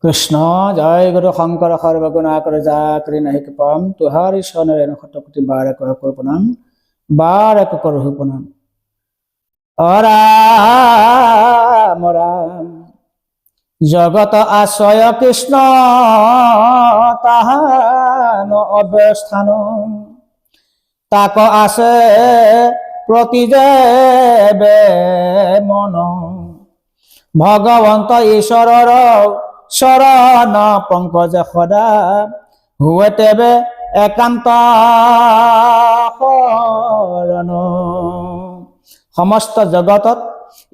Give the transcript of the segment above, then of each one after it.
কৃষ্ণ জয় গুৰু শংকৰ সৰ্বগুণাকৰ জাকৰি নাহি কৃপম তুহাৰি শৰণেৰে শতকোটি বাৰ কৰো প্ৰণাম বাৰ কৰো প্ৰণাম। ৰাম ৰাম জগত আশ্ৰয় কৃষ্ণ তাহান অৱস্থান তাক আছে প্ৰতি যে মন ভগৱন্ত ঈশ্বৰৰ শৰণ পংকজ সদা হুৱে তেবে একান্ত শৰণ। সমস্ত জগতত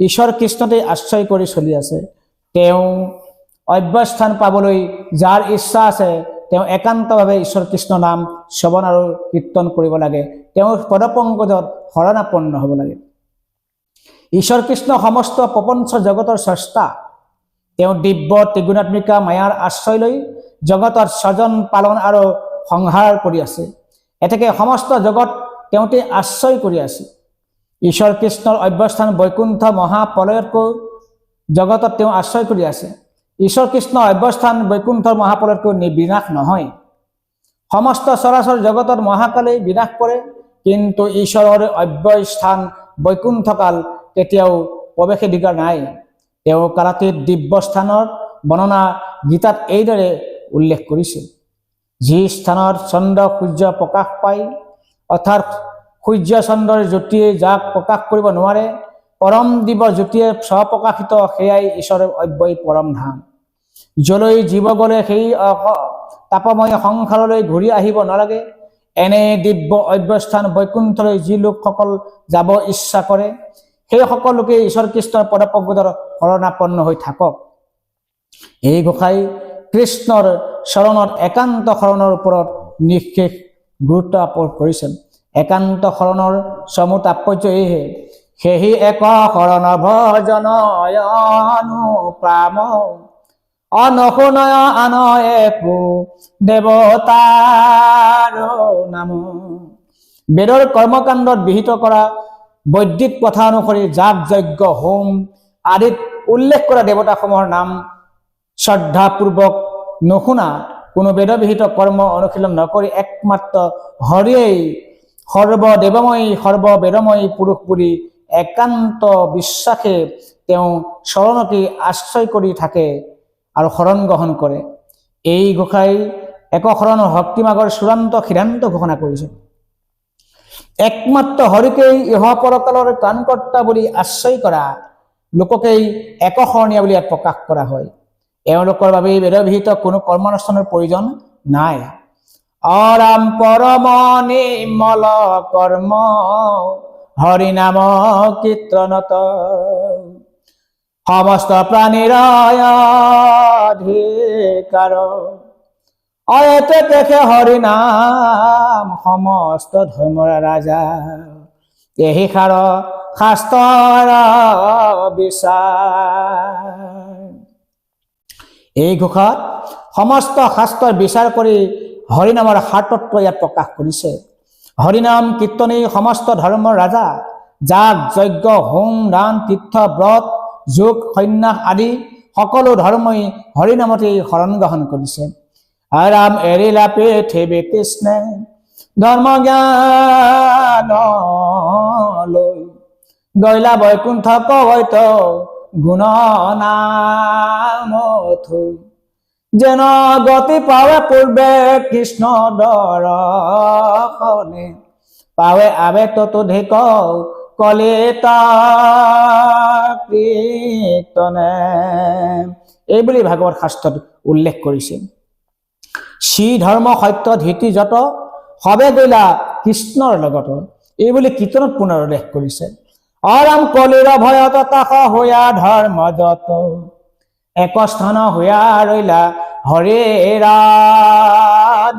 ঈশ্বৰ কৃষ্ণতে আশ্ৰয় কৰি চলি আছে। তেওঁ অভ্যস্থান পাবলৈ যাৰ ইচ্ছা আছে তেওঁ একান্তভাৱে ঈশ্বৰ কৃষ্ণ নাম শ্ৰৱণ আৰু কীৰ্তন কৰিব লাগে। তেওঁৰ পদপংকজত শৰণাপন্ন হ'ব লাগে। ঈশ্বৰ কৃষ্ণ সমস্ত প্ৰপঞ্চ জগতৰ স্ৰষ্টা। তেওঁ দিব্য ত্ৰিগুণাত্মিকা মায়াৰ আশ্ৰয় লৈ জগতৰ স্বজন পালন আৰু সংহাৰ কৰি আছে। এতেকে সমস্ত জগত তেওঁতে আশ্ৰয় কৰি আছে। ঈশ্বৰ কৃষ্ণৰ অভ্যস্থান বৈকুণ্ঠ মহাপ্ৰলয়তকৈ জগতত তেওঁ আশ্ৰয় কৰি আছে। ঈশ্বৰ কৃষ্ণৰ অভ্যস্থান বৈকুণ্ঠৰ মহাপ্ৰলয়তকৈ বিনাশ নহয়। সমস্ত চৰাচৰ জগতত মহাকালে বিনাশ কৰে, কিন্তু ঈশ্বৰৰ অভ্যস্থান বৈকুণ্ঠকাল কেতিয়াও প্ৰৱেশাধিকাৰ নাই। তেওঁ কালাতীত দিব্য স্থানৰ বৰ্ণনা গীতাত এইদৰে উল্লেখ কৰিছে। যি স্থানত চন্দ্ৰ সূৰ্য প্ৰকাশ পায়, অৰ্থাৎ সূৰ্য চন্দ্ৰৰ জ্যোতিয়ে যাক প্ৰকাশ কৰিব নোৱাৰে, পৰম দিৱৰ জ্যোতিয়ে স্বপ্ৰকাশিত সেয়াই ঈশ্বৰৰ অব্যয় পৰম ধাম। যলৈ জীৱ গ'লে সেই তাপময় সংসাৰলৈ ঘূৰি আহিব নালাগে। এনে দিব্য অভ্যস্থান বৈকুণ্ঠলৈ যি লোকসকল যাব ইচ্ছা কৰে সেই সকলোকে ঈশ্বৰ কৃষ্ণৰ পদপংকজৰ শৰণাপন্ন হৈ থাকক। এই গোসাঁই কৃষ্ণৰ শৰণত একান্ত শৰণৰ ওপৰত নিশেষ গুৰুত্ব আৰোপ কৰিছে। একান্ত শৰণৰ চমু তাৎপৰ্য এইহে, সেহি এক শৰণ ভজন অনুপ্ৰাম অনশুনয় আন একো দেৱতাৰ নাম। বেদৰ কৰ্মকাণ্ডত বিহিত কৰা বৈদিক প্ৰথা অনুসৰি যাগ যজ্ঞ হোম আদিত উল্লেখ কৰা দেৱতাসমূহৰ নাম শ্ৰদ্ধাপূৰ্বক নুশুনা, কোনো বেদবিহিত কৰ্ম অনুশীলন নকৰি একমাত্ৰ হৰিয়েই সৰ্বদেৱময়ী সৰ্ববেদময়ী পুৰুষ বুলি একান্ত বিশ্বাসে তেওঁ শৰণকে আশ্ৰয় কৰি থাকে আৰু শৰণ গ্ৰহণ কৰে। এই গোসাঁই এক শৰণ ভক্তিমাৰ্গৰ চূড়ান্ত সিদ্ধান্ত ঘোষণা কৰিছে। একমাত্ৰ হৰিকেই ইহ পৰকালৰ ত্ৰাণকৰ্তা বুলি আশ্ৰয় কৰা লোককেই একশৰণীয়া বুলি ইয়াত প্ৰকাশ কৰা হয়। এওঁলোকৰ বাবে বেদবিহিত কোনো কৰ্মানুষ্ঠানৰ প্ৰয়োজন নাই। অৰাম পৰম নিৰ্মল কৰ্ম হৰি নাম কীৰ্তনত সমস্ত প্ৰাণীৰ অধিকাৰ অয়তে দেখে হৰি নাম সমস্ত ধৰ্মৰ ৰাজা এহি সাৰ শাস্ত্ৰৰ বিচাৰ। এই ঘোষাত সমস্ত শাস্ত্ৰৰ বিচাৰ কৰি হৰিনামৰ সাৰতত্ব ইয়াত প্ৰকাশ কৰিছে। হৰিনাম কীৰ্তনেই সমস্ত ধৰ্মৰ ৰাজা। যাগ যজ্ঞ হোম দান তীৰ্থ ব্ৰত যোগ সন্ন্যাস আদি সকলো ধৰ্মই হৰিনামতেই শৰণ গ্ৰহণ কৰিছে। ৰাম এৰিলা পৃথিৱী কৃষ্ণে ধৰ্ম জ্ঞান লৈ গৈলা বৈকুণ্ঠ কৈত গুণ নাম থৈ যেন গতি পাৱে পূৰ্বে কৃষ্ণ দৰ্শনে পাৱে আবে ততোধিক কলিত কীৰ্তনে। এইবুলি ভাগৱত শাস্ত্ৰত উল্লেখ কৰিছে। শ্ৰী ধৰ্ম সত্য ধৃতি যত সবে গৈলা কৃষ্ণৰ লগত, এইবুলি কীৰ্তনত পুনৰ উল্লেখ কৰিছে। অৰাম কলিৰ ভয়ত তাস হোৱা ধৰ্ম যত এক স্থান হোৱা ৰৈলা হৰিৰ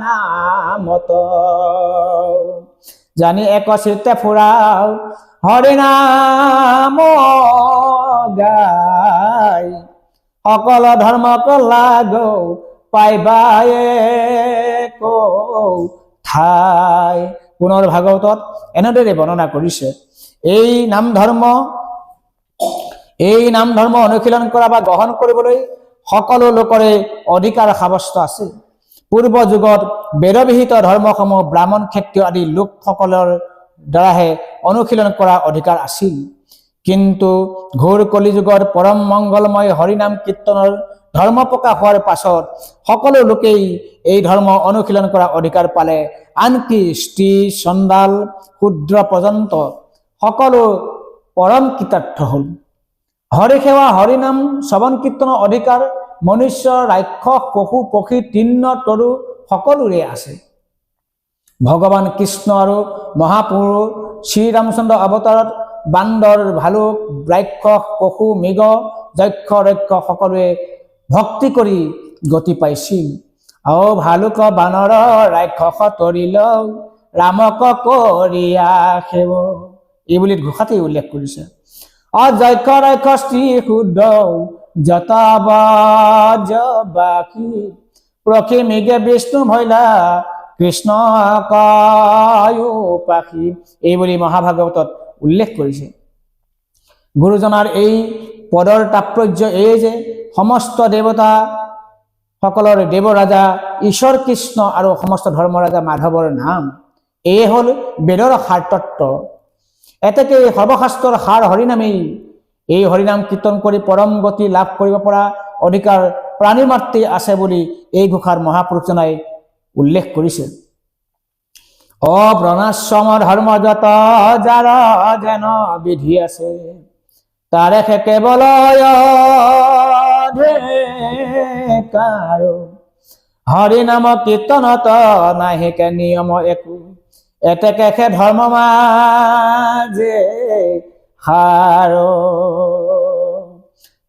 নামত জানি এক চিত্তে ফুৰাও হৰি নাম গাই সকল ধৰ্ম কলাগ পাইবায়ে ঠাই। পুনৰ ভাগৱতত এনেদৰে বৰ্ণনা কৰিছে। এই নাম ধৰ্ম অনুশীলন কৰা বা গ্ৰহণ কৰিবলৈ সকলো লোকৰে অধিকাৰ সাব্যস্ত আছে। পূৰ্ব যুগত বেদবিহিত ধৰ্মসমূহ ব্ৰাহ্মণ ক্ষত্ৰিয় আদি লোকসকলৰ দ্বাৰাহে অনুশীলন কৰা অধিকাৰ আছিল। কিন্তু ঘোৰ কলিযুগৰ পৰম মংগলময় হৰিনাম কীৰ্তনৰ ধৰ্ম প্ৰকাশ হোৱাৰ পাছত সকলো লোকেই এই ধৰ্ম অনুশীলন কৰা অধিকাৰ পালে। আনকি স্ত্ৰী চণ্ডাল শূদ্ৰ পৰ্যন্ত সকলো পৰম কৃতাৰ্থ হল। হৰি সেৱা হৰিনাম শ্ৰৱণ কীৰ্তনৰ অধিকাৰ মনুষ্য ৰাক্ষস পশু পক্ষী তৃণ তৰু সকলোৰে আছে। ভগৱান কৃষ্ণ আৰু মহাপুৰুষ শ্ৰীৰামচন্দ্ৰ অৱতাৰত বান্দৰ ভালুক ৰাক্ষস পশু মৃগ যক্ষ ৰক্ষ সকলোৱে ভক্তি কৰি গতি পাইছিল। ভালুক বানৰ ৰাক্ষস তৰিল ৰামক কৰিয়া সেৱ, এই বুলি ঘোষাতেই উল্লেখ কৰিছে। যক্ষ ৰাক্ষস স্ত্ৰী শুদ্ধ জতাবাজী প্ৰখি মৃগে বিষ্ণু ভৈলা কৃষ্ণ পাখি, এই বুলি মহাভাগৱতত উল্লেখ কৰিছে। গুৰুজনাৰ এই পদৰ তাৎপৰ্য এই যে সমস্ত দেৱতা সকলৰ দেৱৰাজা ঈশ্বৰ কৃষ্ণ আৰু সমস্ত ধৰ্মৰাজা মাধৱৰ নাম, এই হল বেদৰ সাৰতত্ত্ব। এতেকে সৰ্বশাস্ত্ৰৰ সাৰ হৰিনামেই। এই হৰিনাম কীৰ্তন কৰি পৰম গতি লাভ কৰিব পৰা অধিকাৰ প্ৰাণী মাত্ৰেই আছে বুলি এই ঘোষাৰ মহাপুৰুষজনাই উল্লেখ কৰিছে। বৰ্ণাশ্ৰম ধৰ্ম যত যাৰ যেন বিধি আছে, তাৰে কেৱল হৰিনাম কীৰ্তনত নাহিকে নিয়ম একো, এতেকে ধৰ্ম মাজে সাৰ।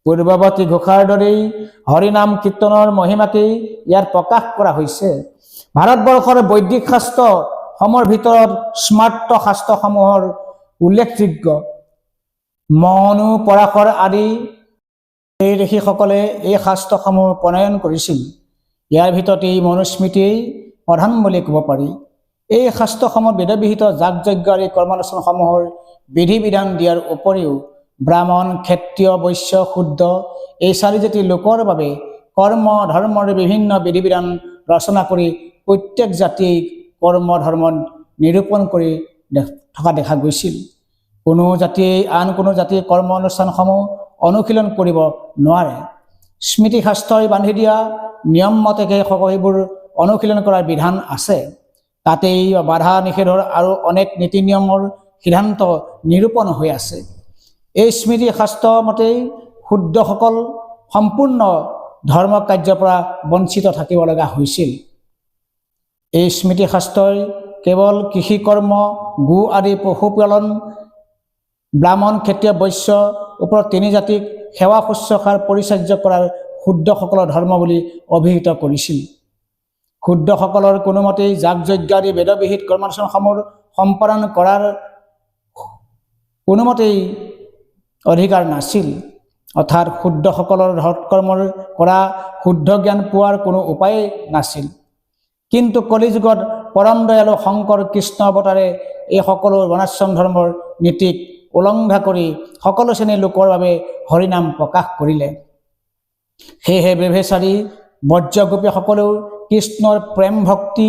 পূৰ্বৱৰ্তী ঘোষাৰ দৰেই হৰিনাম কীৰ্তনৰ মহিমাকেই ইয়াত প্ৰকাশ কৰা হৈছে। ভাৰতবৰ্ষৰ বৈদিক শাস্ত্ৰ সমূহৰ ভিতৰত স্মাৰ্ত শাস্ত্ৰসমূহৰ উল্লেখযোগ্য মনু পৰাশৰ আদি এই ঋষিসকলে এই শাস্ত্ৰসমূহ প্ৰণয়ন কৰিছিল। ইয়াৰ ভিতৰত এই মনুস্মৃতিয়েই প্ৰধান বুলি ক'ব পাৰি। এই শাস্ত্ৰসমূহ বেদবিহিত যাগ যজ্ঞ আৰু কৰ্মানুষ্ঠানসমূহৰ বিধি বিধান দিয়াৰ উপৰিও ব্ৰাহ্মণ ক্ষত্ৰিয় বৈশ্য শূদ্ৰ এই চাৰিজাতি লোকৰ বাবে কৰ্ম ধৰ্মৰ বিভিন্ন বিধি বিধান ৰচনা কৰি প্ৰত্যেক জাতিক কৰ্ম ধৰ্ম নিৰূপণ কৰি থকা দেখা গৈছিল। কোনো জাতিয়ে আন কোনো জাতিৰ কৰ্ম অনুষ্ঠানসমূহ অনুশীলন কৰিব নোৱাৰে। স্মৃতি শাস্ত্ৰই বান্ধি দিয়া নিয়ম মতেকে সেইবোৰ অনুশীলন কৰাৰ বিধান আছে। তাতেই বাধা নিষেধৰ আৰু অনেক নীতি নিয়মৰ সিদ্ধান্ত নিৰূপণ হৈ আছে। এই স্মৃতি শাস্ত্ৰ মতেই শুদ্ধসকল সম্পূৰ্ণ ধৰ্ম কাৰ্যৰ পৰা বঞ্চিত থাকিব লগা হৈছিল। এই স্মৃতি শাস্ত্ৰই কেৱল কৃষি কৰ্ম গো আদি পশুপালন ব্ৰাহ্মণ ক্ষত্ৰিয় বৈশ্য ওপৰত তিনি জাতিক সেৱা শুশ্ৰূষাৰ পৰিচাৰ্য কৰাৰ শুদ্ধসকলৰ ধৰ্ম বুলি অভিহিত কৰিছিল। শুদ্ধসকলৰ কোনোমতেই যাগ যজ্ঞ আদি বেদবিহিত কৰ্মানুষ্ঠানসমূহ সম্পাদন কৰাৰ কোনোমতেই অধিকাৰ নাছিল। অৰ্থাৎ শুদ্ধসকলৰ সৎকৰ্মৰ কৰা শুদ্ধ জ্ঞান পোৱাৰ কোনো উপায় নাছিল। কিন্তু কলিযুগত পৰম দয়ালু শংকৰ কৃষ্ণ অৱতাৰে এই সকলো বৰ্ণাশ্ৰম ধৰ্মৰ নীতিক উলংঘা কৰি সকলো শ্ৰেণীৰ লোকৰ বাবে হৰিনাম প্ৰকাশ কৰিলে। সেয়েহে ব্ৰহ্মচাৰী বজ্ৰগোপীসকলেও কৃষ্ণৰ প্ৰেম ভক্তি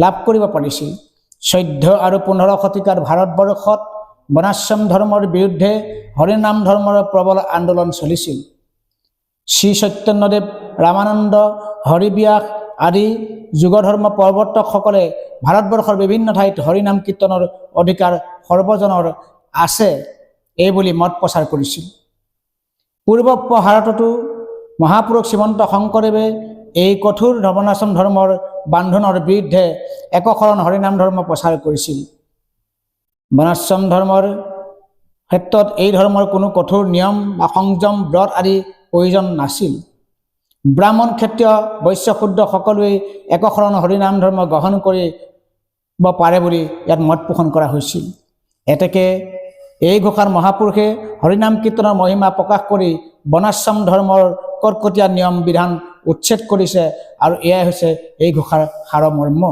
লাভ কৰিব পাৰিছিল। 14 আৰু 15 শতিকাত ভাৰতবৰ্ষত বৰ্ণাশ্ৰম ধৰ্মৰ বিৰুদ্ধে হৰিনাম ধৰ্মৰ প্ৰবল আন্দোলন চলিছিল। শ্ৰী চৈতন্যদেৱ ৰামানন্দ হৰিব্যাস আদি যুগধৰ্ম প্ৰৱৰ্তকসকলে ভাৰতবৰ্ষৰ বিভিন্ন ঠাইত হৰিনাম কীৰ্তনৰ অধিকাৰ সৰ্বজনৰ আছে এই বুলি মত প্ৰচাৰ কৰিছিল। পূৰ্ব ভাৰততো মহাপুৰুষ শ্ৰীমন্ত শংকৰদেৱে এই কঠোৰ বৰ্ণাশ্ৰম ধৰ্মৰ বান্ধোনৰ বিৰুদ্ধে একশৰণ হৰিনাম ধৰ্ম প্ৰচাৰ কৰিছিল। বৰ্ণাশ্ৰম ধৰ্মৰ ক্ষেত্ৰত এই ধৰ্মৰ কোনো কঠোৰ নিয়ম বা সংযম ব্ৰত আদি প্ৰয়োজন নাছিল। ব্ৰাহ্মণ ক্ষত্ৰিয় বৈশ্য শূদ্ৰ সকলোৱে একশৰণ হৰিনাম ধৰ্ম গ্ৰহণ কৰিব পাৰে বুলি ইয়াত মত পোষণ কৰা হৈছিল। এতেকে এই ঘোষাৰ মহাপুৰুষে হৰিনাম কীৰ্তনৰ মহিমা প্ৰকাশ কৰি বৰ্ণাশ্ৰম ধৰ্মৰ কটকটীয়া নিয়ম বিধান উচ্ছেদ কৰিছে আৰু এয়াই হৈছে এই ঘোষাৰ সাৰমৰ্ম।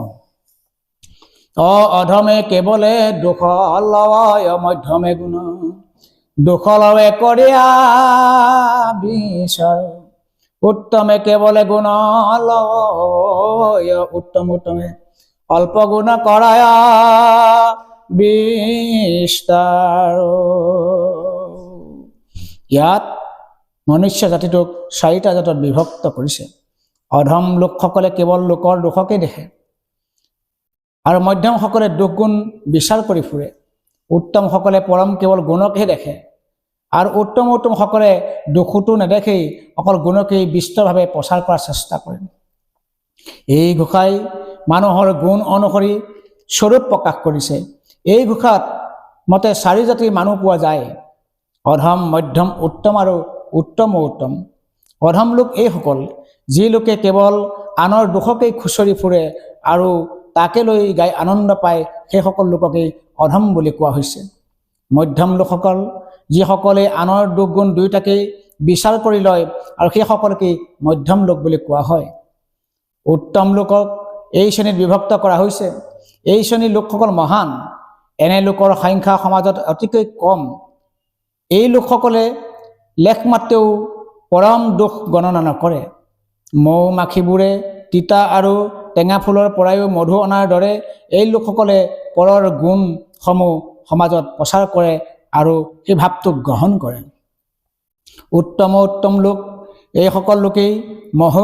অধমে কেৱলে দুখ লয় মধ্যমে গুণ, দুখ লয় কৰিয়া বিচাৰ উত্তমে কেবলে গুণ লয়, উত্তম উত্তমে অল্প গুণ কৰায় বিস্তাৰ। ইয়াত মনুষ্য জাতিটোক 4টা জাতত বিভক্ত কৰিছে। অধম লোকসকলে কেৱল লোকৰ দোষকে দেখে আৰু মধ্যমসকলে দুখ গুণ বিচাৰ কৰি ফুৰে। উত্তমসকলে পৰম কেৱল গুণকহে দেখে আৰু উত্তমসকলে দোষটো নেদেখেই, অকল গুণকেই বিস্তৰভাৱে প্ৰচাৰ কৰাৰ চেষ্টা কৰে। এই ঘোষাই মানুহৰ গুণ অনুসৰি স্বৰূপ প্ৰকাশ কৰিছে। এই ঘোষাত মতে 4 জাতিৰ মানুহ পোৱা যায়: অধম, মধ্যম, উত্তম আৰু উত্তম। অধম লোক এইসকল যি লোকে কেৱল আনৰ দোষকেই খুচৰি ফুৰে আৰু তাকে লৈ গাই আনন্দ পায়, সেইসকল লোককেই অধম বুলি কোৱা হৈছে। মধ্যম লোকসকল যিসকলে আনৰ দুখ গুণ দুয়োটাকেই বিচাৰ কৰি লয় আৰু সেইসকলকেই মধ্যম লোক বুলি কোৱা হয়। উত্তম লোকক এই শ্ৰেণীত বিভক্ত কৰা হৈছে। এই শ্ৰেণীৰ লোকসকল মহান। এনে লোকৰ সংখ্যা সমাজত অতিকৈ কম। এই লোকসকলে লেখমাত্ৰেও পৰম দোষ গণনা নকৰে। মৌ মাখিবোৰে তিতা আৰু টেঙা ফুলৰ পৰাইও মধু অনাৰ দৰে এই লোকসকলে পৰৰ গুণসমূহ সমাজত প্ৰচাৰ কৰে আৰু সেই ভাৱটোক গ্ৰহণ কৰে। উত্তম লোক এইসকল লোকেই মহ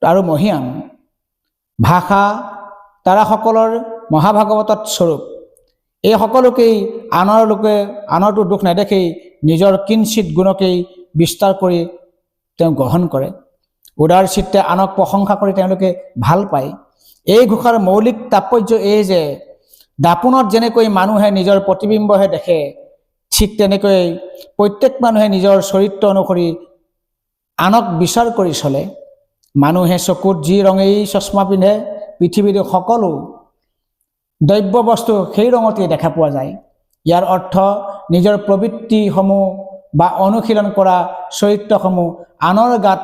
আৰু মহীয়ান। ভাষা তাৰাসকলৰ মহাভাগৱতত স্বৰূপ। এই সকলোকেই আনৰটো দুখ নেদেখেই নিজৰ কিঞ্চিত গুণকেই বিস্তাৰ কৰি তেওঁ গ্ৰহণ কৰে। উদাৰ চিত্তে আনক প্ৰশংসা কৰি তেওঁলোকে ভাল পায়। এই ঘোষাৰ মৌলিক তাৎপৰ্য এই যে দাপোণত যেনেকৈ মানুহে নিজৰ প্ৰতিবিম্বহে দেখে, ঠিক তেনেকৈ প্ৰত্যেক মানুহে নিজৰ চৰিত্ৰ অনুসৰি আনক বিচাৰ কৰি চলে। মানুহে চকুত যি ৰঙেই চশমা পিন্ধে, পৃথিৱীৰ সকলো দ্ৰব্য বস্তু সেই ৰঙতেই দেখা পোৱা যায়। ইয়াৰ অৰ্থ নিজৰ প্ৰবৃত্তিসমূহ বা অনুশীলন কৰা চৰিত্ৰসমূহ আনৰ গাত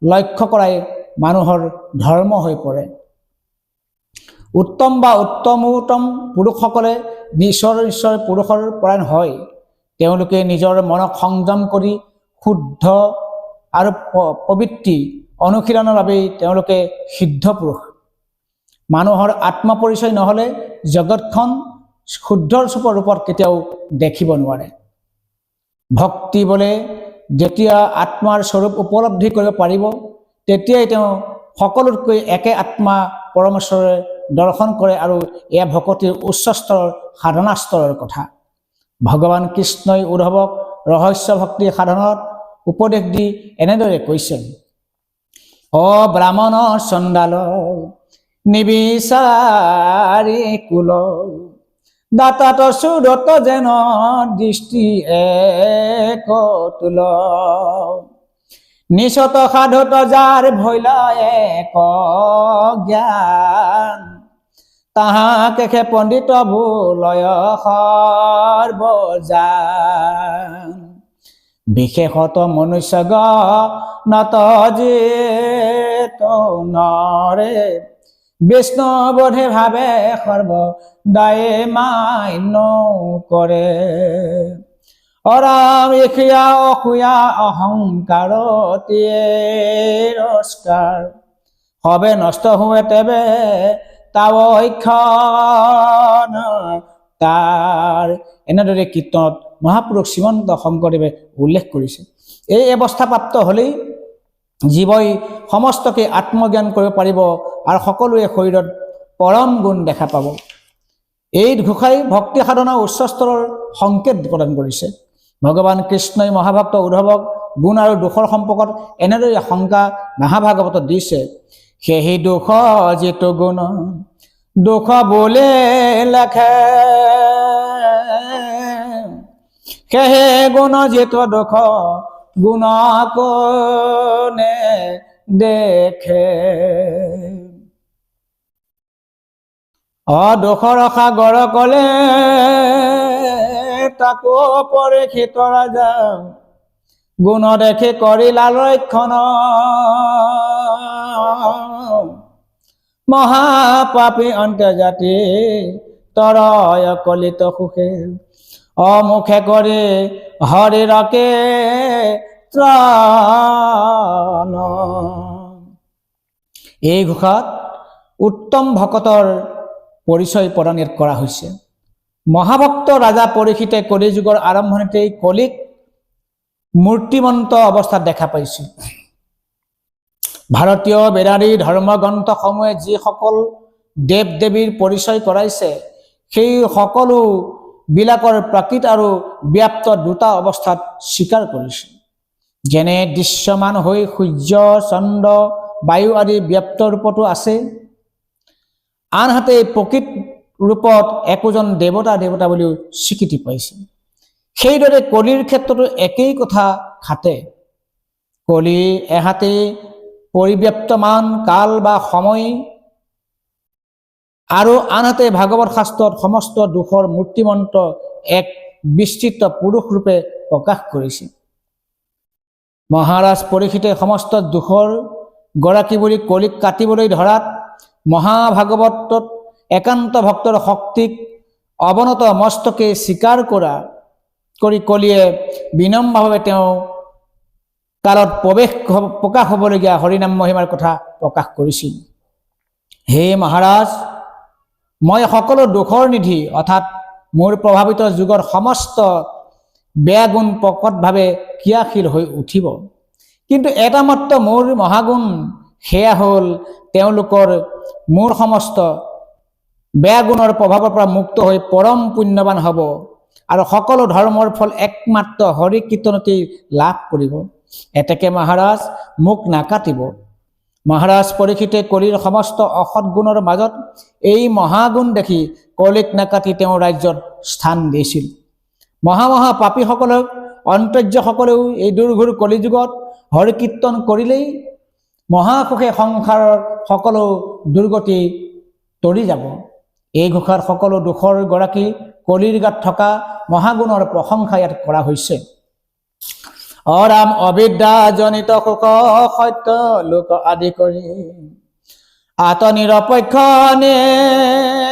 লক্ষ্য কৰাই মানুহৰ ধৰ্ম হৈ পৰে। উত্তম বা উত্তমোত্তম পুৰুষসকলে ঈশ্বৰ পুৰুষৰ পৰায়ণ হয়। তেওঁলোকে নিজৰ মনক সংযম কৰি শুদ্ধ আৰু প্ৰবৃত্তি অনুশীলনৰ বাবেই তেওঁলোকে সিদ্ধ পুৰুষ। মানুহৰ আত্মপৰিচয় নহ'লে জগতখন শুদ্ধৰ ৰূপত কেতিয়াও দেখিব নোৱাৰে। ভক্তি বলে যেতিয়া আত্মাৰ স্বৰূপ উপলব্ধি কৰিব পাৰিব, তেতিয়াই তেওঁ সকলোতকৈ একে আত্মা পৰমেশ্বৰে দৰ্শন কৰে আৰু এয়া ভকতিৰ উচ্চ স্তৰৰ সাধনা স্তৰৰ কথা। ভগৱান কৃষ্ণই উদ্ধৱক ৰহস্য ভক্তি সাধনত উপদেশ দি এনেদৰে কৈছে: অ ব্ৰাহ্মণ চণ্ডাল নিবিচাৰি কুল, দাতাত সুদত যেন দৃষ্টি এক তুল, নিশত সাধত যাৰ ভৈল এক জ্ঞান, তাহাকে পণ্ডিত ভুলয় সৰ্বজান, বিশেষত মনুষ্য গণত যেত নৰে, বৈষ্ণৱবোধে ভাবে সৰ্বদায়ে মান্য কৰে, অৰাম এখিয়া অসূয়া অহংকাৰ তিৰস্কাৰ, হবে নষ্ট হুৱে তেবে তাৱৈক্ষণ তাৰ। এনেদৰে কীৰ্তনত মহাপুৰুষ শ্ৰীমন্ত শংকৰদেৱে উল্লেখ কৰিছে। এই অৱস্থাপ্ৰাপ্ত হ'লেই জীৱই সমস্তকে আত্মজ্ঞান কৰিব পাৰিব আৰু সকলোৱে শৰীৰত পৰম গুণ দেখা পাব। এই ঘোষাই ভক্তি সাধনাৰ উচ্চ স্তৰৰ সংকেত প্ৰদান কৰিছে। ভগৱান কৃষ্ণই মহাভক্ত উদ্ধৱক গুণ আৰু দোষৰ সম্পৰ্কত এনেদৰে শংকা মহাভাগৱতত দিছে: সেহি দোষ যিটো গুণ দোষ বোলে লেখে, সেহে গুণ যিটো দোষ গুণ কোনে দেখে, অদোষৰ সাগৰ কলে তাকো পৰীক্ষিত ৰাজা, গুণ দেখি কৰিলা লক্ষণ, মহাপাপী অন্তৰ্জাতি তৰয় কলিত সুখে, অমুখে কৰি হৰিৰকে ত্ৰাণ। এই ঘোষাত উত্তম ভকতৰ পৰিচয় প্ৰদান ইয়াত কৰা হৈছে। মহাভক্ত ৰাজা পৰীক্ষিতে কলিযুগৰ আৰম্ভণিতেই কলিক মূৰ্তিমন্ত অৱস্থাত দেখা পাইছিল। ভাৰতীয় বেদাৰী ধৰ্মগ্ৰন্থসমূহে যিসকল দেৱ দেৱীৰ পৰিচয় কৰাইছে সেই সকলো বিলাকৰ প্ৰাকৃত আৰু ব্যাপ্ত দুটা অৱস্থাত স্বীকাৰ কৰিছে। যেনে দৃশ্যমান হৈ সূৰ্য চন্দ্ৰ বায়ু আদি ব্যাপ্ত ৰূপতো আছে, আনহাতে প্ৰকৃত ৰূপত একোজন দেৱতা দেৱতা বুলিও স্বীকৃতি পাইছে। সেইদৰে কলিৰ ক্ষেত্ৰতো একেই কথা খাটে। কলি এহাতে পৰিব্যাপ্তমান কাল বা সময় আৰু আনহাতে ভাগৱত শাস্ত্ৰত সমস্ত দুখৰ মূৰ্তিমন্ত এক বিস্তৃত পুৰুষ ৰূপে প্ৰকাশ কৰিছে। মহাৰাজ পৰীক্ষিতে সমস্ত দুখৰ গৰাকী বুলি কলিক কাটিবলৈ ধৰাত মহাভাগৱতত একান্ত ভক্তৰ শক্তিক অৱনত মস্তকে স্বীকাৰ কৰি কলিয়ে বিনম্ৰভাৱে তেওঁ কালত প্ৰকাশ হ'বলগীয়া হৰিনাম মহিমাৰ কথা প্ৰকাশ কৰিছিল। হে মহাৰাজ, মই সকলো দুখৰ নিধি অৰ্থাৎ মোৰ প্ৰভাৱিত যুগৰ সমস্ত বেয়া গুণ প্ৰকটভাৱে ক্ৰিয়াশীল হৈ উঠিব, কিন্তু এটা মাত্ৰ মোৰ মহাগুণ, সেয়া হ'ল তেওঁলোকৰ মোৰ সমস্ত বেয়া গুণৰ প্ৰভাৱৰ পৰা মুক্ত হৈ পৰম পুণ্যৱান হ'ব আৰু সকলো ধৰ্মৰ ফল একমাত্ৰ হৰি কীৰ্তনতেই লাভ কৰিব। এতেকে মহাৰাজ মোক নাকাটিব। মহাৰাজ পৰীক্ষিতে কলিৰ সমস্ত অসৎ গুণৰ মাজত এই মহাগুণ দেখি কলিক নাকাটি তেওঁ ৰাজ্যত স্থান দিছিল। মহা পাপীসকলক অন্তৰ্যসকলেও এই দুৰ্ঘোৰ কলিযুগত হৰি কীৰ্তন কৰিলেই মহাসুখে সংসাৰৰ সকলো দুৰ্গতি তৰি যাব। এই ঘোষাৰ সকলো দুখৰ গৰাকী কলিৰ গাত থকা মহাগুণৰ প্ৰশংসা ইয়াত কৰা হৈছে। অৰাম অবিদ্যা জনিত শোক সত্য লোক আদি কৰি আত্মনিৰপেক্ষ নিৰন্তৰ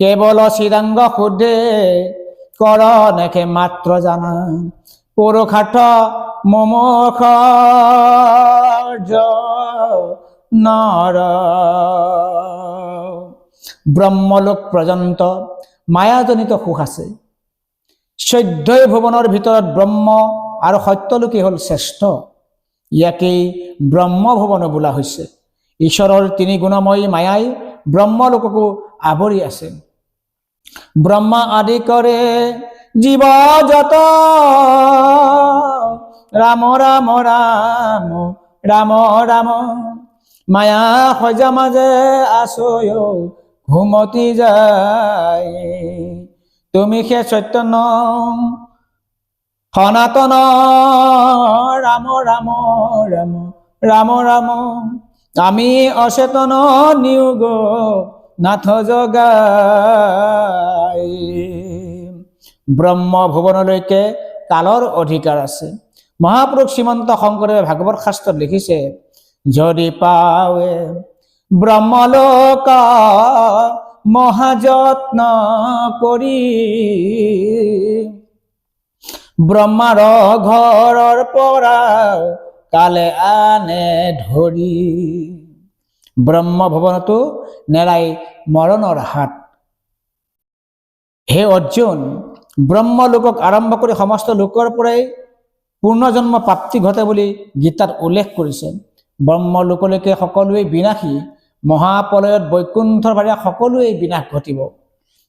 কেৱল চিদাংগ শুদ্ধে কৰ নেখে মাত্ৰ জানা পুৰুষাৰ্থ মুমুখ নৰ ব্ৰহ্মলোক পৰ্যন্ত মায়াজনিত সুখ আছে। 14 ভুৱনৰ ভিতৰত ব্ৰহ্ম আৰু সত্যলোকেই হ'ল শ্ৰেষ্ঠ। ইয়াকেই ব্ৰহ্মভুৱন বোলা হৈছে। ঈশ্বৰৰ 3 গুণময়ী মায়াই ব্ৰহ্মলোককো আৱৰি আছে। ব্ৰহ্মা আদি কৰে জীৱ যত ৰাম ৰাম ৰাম ৰাম ৰাম মায়া সজা মাজে আছয় ঘুমতি যায় তুমি সে চৈতন্য সনাতন ৰাম ৰাম ৰাম ৰাম ৰাম আমি অচেতন নিয়োগ নাথ জগাই। ব্ৰহ্ম ভুৱনলৈকে কালৰ অধিকাৰ আছে। মহাপুৰুষ শ্ৰীমন্ত শংকৰদেৱে ভাগৱত শাস্ত্ৰত লিখিছে, যদি পাৱে ব্ৰহ্মলোক মহাযত্ন কৰি ব্ৰহ্মাৰ ঘৰৰ পৰা কালে আনে ধৰি। ব্ৰহ্ম ভৱনতো নেৰাই মৰণৰ হাত। হে অৰ্জুন, ব্ৰহ্মলোকক আৰম্ভ কৰি সমস্ত লোকৰ পৰাই পূৰ্ণজন্ম প্ৰাপ্তি ঘটে বুলি গীতাত উল্লেখ কৰিছে। ব্ৰহ্মলোকলৈকে সকলোৱে বিনাশী, মহাপ্ৰলয়ত বৈকুণ্ঠৰ ভাৰীয়া সকলোৱে বিনাশ ঘটিব।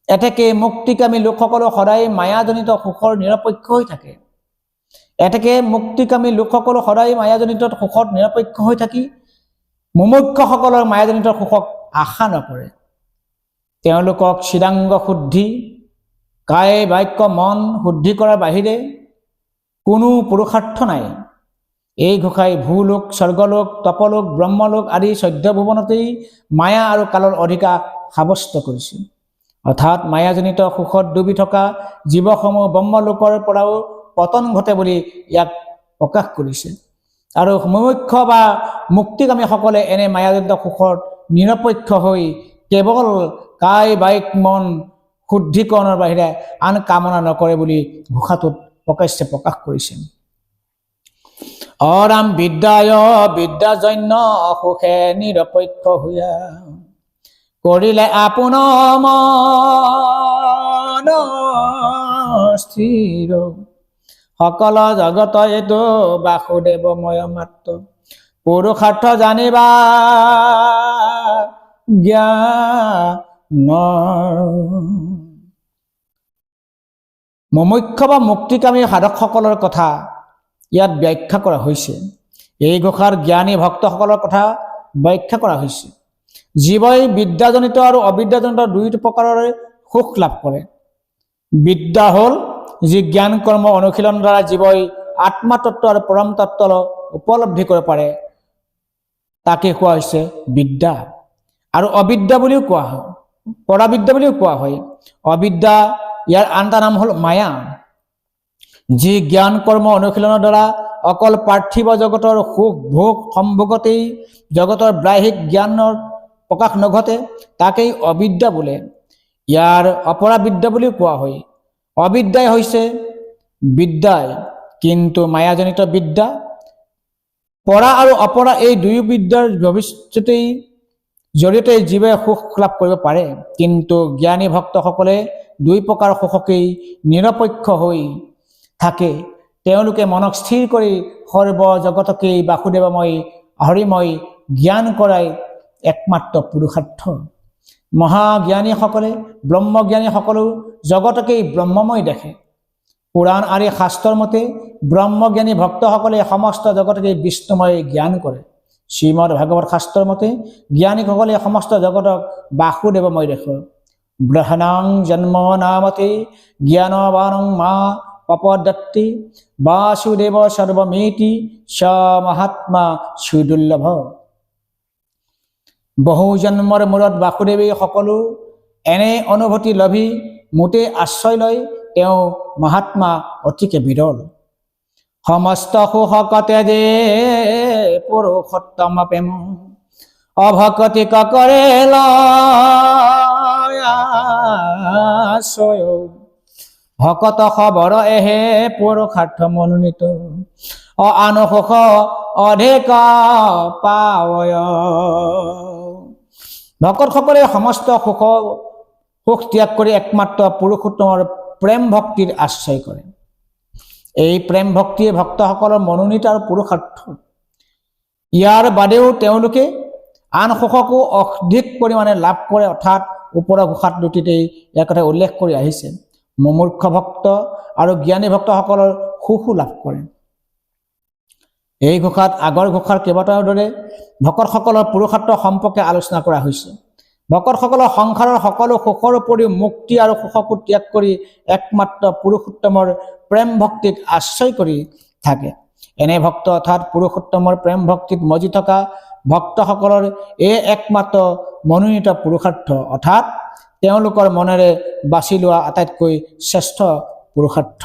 এতেকে মুক্তিকামী লোকসকলো সদায় মায়াজনিত সুখৰ নিৰপেক্ষ হৈ থাকে। এতেকে মুক্তিকামী লোকসকলো সদায় মায়াজনিত সুখত নিৰপেক্ষ হৈ থাকি মুমুক্ষসকলৰ মায়াজনিত সুখক আশা নকৰে। তেওঁলোকক চিদাংগ শুদ্ধি, কায় বাক্য মন শুদ্ধি কৰাৰ বাহিৰে কোনো পুৰুষাৰ্থ নাই। এই ঘোষাই ভূলোক, স্বৰ্গলোক, তপলোক, ব্ৰহ্মলোক আদি 14 ভুৱনতেই মায়া আৰু কালৰ অধিকাৰ সাব্যস্ত কৰিছে। অৰ্থাৎ মায়াজনিত সুখত ডুবি থকা জীৱসমূহ ব্ৰহ্মলোকৰ পৰাও পতন ঘটে বুলি ইয়াক প্ৰকাশ কৰিছে। আৰু মুমুক্ষ বা মুক্তিকামীসকলে এনে মায়াজনিত সুখত নিৰপেক্ষ হৈ কেৱল কায় বাক্য মন শুদ্ধিকৰণৰ বাহিৰে আন কামনা নকৰে বুলি ঘোষাটোত প্ৰকাশ্যে প্ৰকাশ কৰিছে। অৰাম বিদ্যায় বিদ্যাজন্য সুখে নিৰপেক্ষ হৈয়া কৰিলে আপোনাৰ মন স্থিৰ সকল জগত এইটো বাসুদেৱময় মাত্ৰ পুৰুষাৰ্থ জানিবা জ্ঞান মুমুক্ষ বা মুক্তিকামী সাধকসকলৰ কথা ইয়াত ব্যাখ্যা কৰা হৈছে। এই ঘোষাৰ জ্ঞানী ভক্তসকলৰ কথা ব্যাখ্যা কৰা হৈছে। জীৱই বিদ্যাজনিত আৰু অবিদ্যাজনিত দুয়োটা প্ৰকাৰৰে সুখ লাভ কৰে। বিদ্যা হ'ল যি জ্ঞান কৰ্ম অনুশীলন দ্বাৰা জীৱই আত্মাতত্ব আৰু পৰম তত্ত্ব উপলব্ধি কৰিব পাৰে, তাকে কোৱা হৈছে বিদ্যা। আৰু অবিদ্যা বুলিও কোৱা হয়, পৰাবিদ্যা বুলিও কোৱা হয়। অবিদ্যা ইয়াৰ আন এটা নাম হ'ল মায়া, যি জ্ঞান কৰ্ম অনুশীলনৰ দ্বাৰা অকল পাৰ্থিৱ জগতৰ সুখ ভোগ সম্ভোগতেই জগতৰ বাহ্যিক জ্ঞানৰ প্ৰকাশ নঘটে, তাকেই অবিদ্যা বোলে। ইয়াৰ অপৰাবিদ্যা বুলিও কোৱা হয়। অবিদ্যাই হৈছে বিদ্যাই কিন্তু মায়াজনিত বিদ্যা। পৰা আৰু অপৰা এই দুয়ো বিদ্যাৰ ভৱিষ্যতেই জৰিয়তে জীৱে সুখ লাভ কৰিব পাৰে, কিন্তু জ্ঞানী ভক্তসকলে দুই প্ৰকাৰ সুখকেই নিৰপেক্ষ হৈ থাকে। তেওঁলোকে মনক স্থিৰ কৰি সৰ্ব জগতকেই বাসুদেৱময় হৰিময় জ্ঞান কৰাই একমাত্ৰ পুৰুষাৰ্থ। মহাজ্ঞানীসকলে ব্ৰহ্মজ্ঞানীসকলেও জগতকেই ব্ৰহ্মময় দেখে। পুৰাণ আৰু শাস্ত্ৰৰ মতে ব্ৰহ্মজ্ঞানী ভক্তসকলে সমস্ত জগতকেই বিষ্ণুময় জ্ঞান কৰে। শ্ৰীমদ ভাগৱত শাস্ত্ৰৰ মতে জ্ঞানীসকলে সমস্ত জগতক বাসুদেৱময় দেখে। ব্ৰহ্মণং জন্ম নামতে জ্ঞানবানং মা পপদত্তি বাসুদেৱ সৰ্বমেতি স মহাত্মা সুদুৰ্লভ। বহু জন্মৰ মূৰত বাসুদেৱে সকলো এনে অনুভূতি লভি মোতে আশ্ৰয় লয়, তেওঁ মহাত্মা অতিকে বিৰল। সমস্ত সুখকতে যে পুৰুষোত্তম প্ৰেম অভকতি কৰে লয় ভকত খবৰ এহে পুৰুষাৰ্থ মনোনীত আন সুখ অধিক পাৱয়। ভকতসকলে সমস্ত সুখ ত্যাগ কৰি একমাত্ৰ পুৰুষোত্তমৰ প্ৰেম ভক্তিৰ আশ্ৰয় কৰে। এই প্ৰেম ভক্তিয়ে ভক্তসকলৰ মনোনীত আৰু পুৰুষাৰ্থ। ইয়াৰ বাদেও তেওঁলোকে আন সুখকো অধিক পৰিমাণে লাভ কৰে, অৰ্থাৎ ওপৰৰ ঘোষাত দুটিতেই ইয়াৰ কথা উল্লেখ কৰি আহিছে। মুমূৰ্খ ভক্ত আৰু জ্ঞানী ভক্তসকলৰ সুখো লাভ কৰে। এই ঘোষাত আগৰ ঘোষাৰ কেইবাটাও দৰে ভকতসকলৰ পুৰুষাৰ্থ সম্পৰ্কে আলোচনা কৰা হৈছে। ভকতসকলৰ সংসাৰৰ সকলো সুখৰ উপৰিও মুক্তি আৰু সুখকো ত্যাগ কৰি একমাত্ৰ পুৰুষোত্তমৰ প্ৰেম ভক্তিক আশ্ৰয় কৰি থাকে। এনে ভক্ত অৰ্থাৎ পুৰুষোত্তমৰ প্ৰেম ভক্তিত মজি থকা ভক্তসকলৰ এই একমাত্ৰ মনোনীত পুৰুষাৰ্থ, অৰ্থাৎ তেওঁলোকৰ মনেৰে বাছি লোৱা আটাইতকৈ শ্ৰেষ্ঠ পুৰুষাৰ্থ।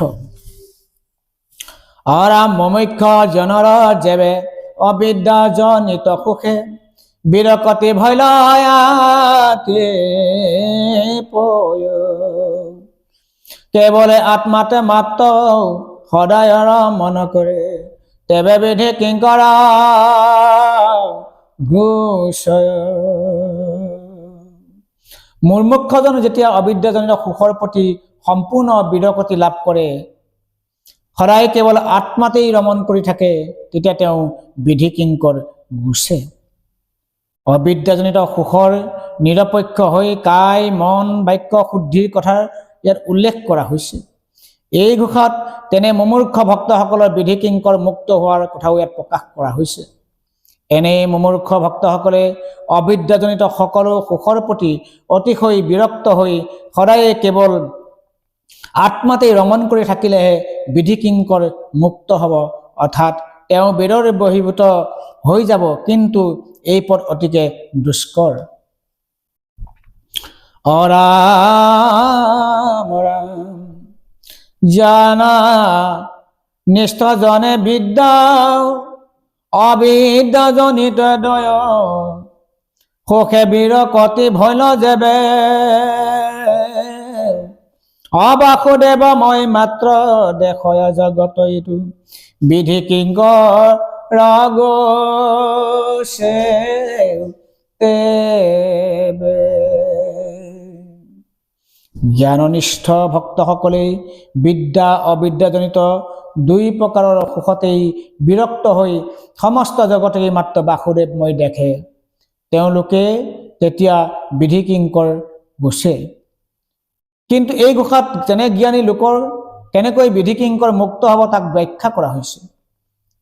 অৰাম মুমুক্ষ জনৰ যেবে অবিদ্যাজনিত সুখে বিৰকতি ভৈলয়াতে পয় কেৱলে আত্মাতে মাত্ৰ সদায়ৰ মন কৰে তেবে বিধি কিংকৰ ঘোষয়। মুৰ্মুক্ষজন যেতিয়া অবিদ্যাজনিত সুখৰ প্ৰতি সম্পূৰ্ণ বিৰকতি লাভ কৰে, সদায় কেৱল আত্মাতেই ৰমণ কৰি থাকে, তেতিয়া তেওঁ বিধি কিংকৰ গুছে। অবিদ্যাজনিত সুখৰ নিৰপেক্ষ হৈ কায় মন বাক্য শুদ্ধিৰ কথা ইয়াত উল্লেখ কৰা হৈছে। এই ঘোষাত তেনে মুমূৰ্খ ভক্তসকলৰ বিধি কিংকৰ মুক্ত হোৱাৰ কথাও ইয়াত প্ৰকাশ কৰা হৈছে। এনে মুমূৰ্খ ভক্তসকলে অবিদ্যাজনিত সকলো সুখৰ প্ৰতি অতিশয় বিৰক্ত হৈ সদায় কেৱল আত্মাতেই ৰমণ কৰি থাকিলেহে বিধি কিংকৰ মুক্ত হ'ব, অৰ্থাৎ তেওঁ বেদৰ বশীভূত হৈ যাব, কিন্তু এই পথ অতিকে দুষ্কৰ। অৰাম ৰাম জানা নিষ্ঠজনে বিদ্যা অবিদ্যাজনিত দয় সুখে বিৰকতি ভৈল যেবে অবাসুদেৱ মই মাত্ৰ দেখয় জগত এইটো বিধি কিংকৰ ৰগোছে জ্ঞাননিষ্ঠ ভক্তসকলে বিদ্যা অবিদ্যাজনিত দুই প্ৰকাৰৰ সুখতেই বিৰক্ত হৈ সমস্ত জগতেই মাত্ৰ বাসুদেৱময় দেখে। তেওঁলোকে তেতিয়া বিধি কিংকৰ গোচে। কিন্তু এই ঘোষাত যেনে জ্ঞানী লোকৰ কেনেকৈ বিধি কিংকৰ মুক্ত হ'ব তাক ব্যাখ্যা কৰা হৈছে।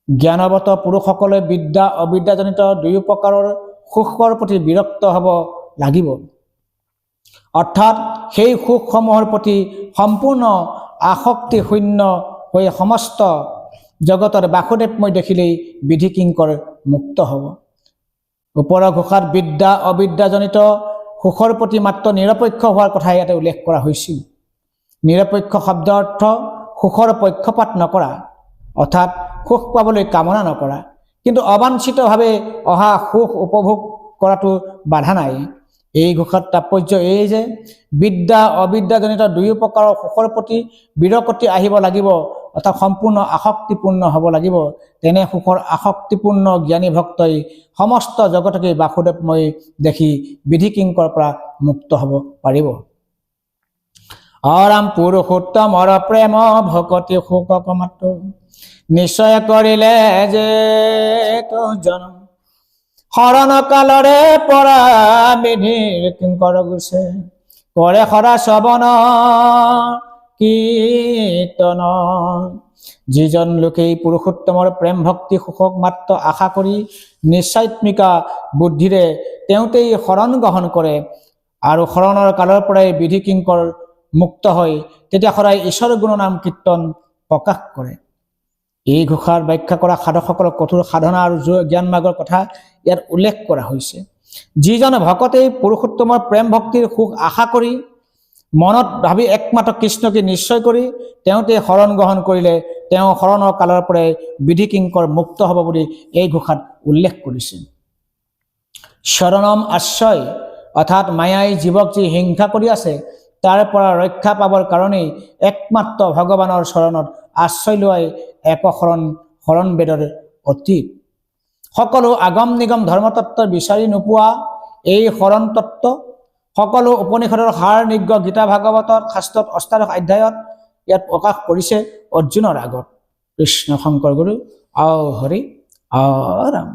জ্ঞানৱত পুৰুষসকলে বিদ্যা অবিদ্যাজনিত দুয়ো প্ৰকাৰৰ সুখৰ প্ৰতি বিৰক্ত হ'ব লাগিব, অৰ্থাৎ সেই সুখসমূহৰ প্ৰতি সম্পূৰ্ণ আসক্তি শূন্য হৈ সমস্ত জগতৰ বাসুদেৱময় দেখিলেই বিধি কিংকৰ মুক্ত হ'ব। ওপৰৰ ঘোষাত বিদ্যা অবিদ্যাজনিত সুখৰ প্ৰতি মাত্ৰ নিৰপেক্ষ হোৱাৰ কথা ইয়াতে উল্লেখ কৰা হৈছিল। নিৰপেক্ষ শব্দৰ অৰ্থ সুখৰ পক্ষপাত নকৰা, অৰ্থাৎ সুখ পাবলৈ কামনা নকৰা, কিন্তু অবাঞ্ছিতভাৱে অহা সুখ উপভোগ কৰাটো বাধা নাই। এই ঘোষাত তাৎপৰ্য এই যে বিদ্যা অবিদ্যাজনিত দুয়ো প্ৰকাৰৰ সুখৰ প্ৰতি বিৰক্তি আহিব লাগিব, অৰ্থাৎ সম্পূৰ্ণ আসক্তিপূৰ্ণ হ'ব লাগিব। তেনে সুখৰ আসক্তিপূৰ্ণ জ্ঞানী ভক্তই সমস্ত জগতকে বাসুদেৱময় দেখি বিধি কিংকৰ পৰা মুক্ত হ'ব পাৰিব। অৰাম পুৰুষোত্তমৰ প্ৰেম ভকতি শোকক মাত্ৰ নিশ্চয় কৰিলে যে জনম শৰণ কালৰে পৰা বিধিৰ কিংকৰ গোচে কৰে সদা শ্ৰৱণ কীৰ্তন। যিজন লোকেই পুৰুষোত্তমৰ প্ৰেম ভক্তি সুখক মাত্ৰ আশা কৰি নিশ্চয়াত্মিকা বুদ্ধিৰে তেওঁতেই শৰণ গ্ৰহণ কৰে আৰু শৰণৰ কালৰ পৰাই বিধি কিংকৰ মুক্ত হয়, তেতিয়া সদায় ঈশ্বৰ গুণনাম কীৰ্তন প্ৰকাশ কৰে। এই ঘোষাৰ ব্যাখ্যা কৰা সাধকসকলৰ কঠোৰ সাধনা আৰু জ্ঞান মাৰ্গৰ কথা ইয়াত উল্লেখ কৰা হৈছে। যিজন ভকতেই পুৰুষোত্তমৰ প্ৰেম ভক্তিৰ সুখ আশা কৰি মনত ভাবি একমাত্ৰ কৃষ্ণকে নিশ্চয় কৰি তেওঁতে শৰণ গ্ৰহণ কৰিলে তেওঁ শৰণৰ কালৰ পৰাই বিধি কিংকৰ মুক্ত হ'ব বুলি এই ঘোষাত উল্লেখ কৰিছে। শৰণম আশ্ৰয় অৰ্থাৎ মায়াই জীৱক যি হিংসা কৰি আছে তাৰ পৰা ৰক্ষা পাবৰ কাৰণেই একমাত্ৰ ভগৱানৰ শৰণত আশ্ৰয় লোৱাই শৰণ বেদৰ অতীত। সকলো আগম নিগম ধৰ্মতত্ত্ব বিচাৰি নোপোৱা এই শৰণ তত্ত্ব সকলো উপনিষদৰ সাৰ নিজ্ঞ গীতা ভাগৱতৰ শাস্ত্ৰত অষ্টাদশ অধ্যায়ত ইয়াত প্ৰকাশ কৰিছে অৰ্জুনৰ আগত। কৃষ্ণ শংকৰ গুৰু আও হৰি আও ৰাম।